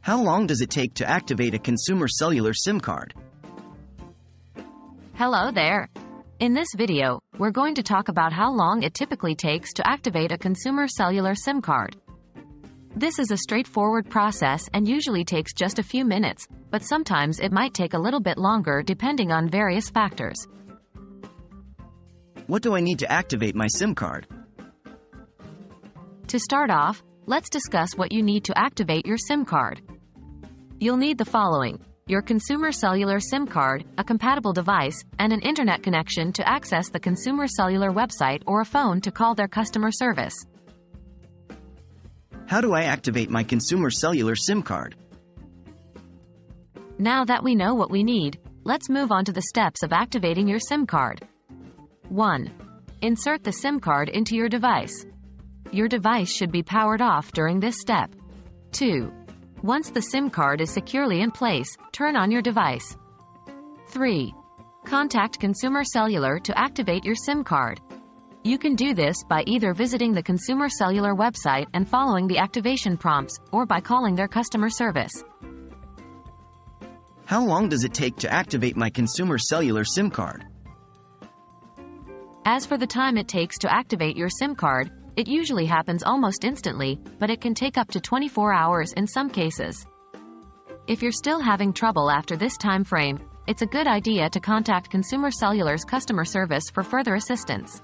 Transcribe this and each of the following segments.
How long does it take to activate a Consumer Cellular SIM card? Hello there. In this video, we're going to talk about how long it typically takes to activate a Consumer Cellular SIM card. This is a straightforward process and usually takes just a few minutes, but sometimes it might take a little bit longer depending on various factors. What do I need to activate my SIM card? To start off, let's discuss what you need to activate your SIM card. You'll need the following: your Consumer Cellular SIM card, a compatible device, and an internet connection to access the Consumer Cellular website or a phone to call their customer service. How do I activate my Consumer Cellular SIM card? Now that we know what we need, let's move on to the steps of activating your SIM card. 1. Insert the SIM card into your device. Your device should be powered off during this step. 2. Once the SIM card is securely in place, turn on your device. 3. Contact Consumer Cellular to activate your SIM card. You can do this by either visiting the Consumer Cellular website and following the activation prompts, or by calling their customer service. How long does it take to activate my Consumer Cellular SIM card? As for the time it takes to activate your SIM card, it usually happens almost instantly, but it can take up to 24 hours in some cases. If you're still having trouble after this time frame, it's a good idea to contact Consumer Cellular's customer service for further assistance.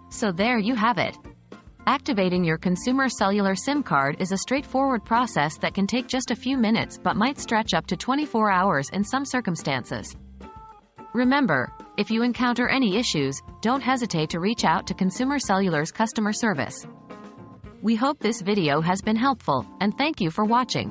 So there you have it. Activating your Consumer Cellular SIM card is a straightforward process that can take just a few minutes but might stretch up to 24 hours in some circumstances. Remember, if you encounter any issues, don't hesitate to reach out to Consumer Cellular's customer service. We hope this video has been helpful, and thank you for watching.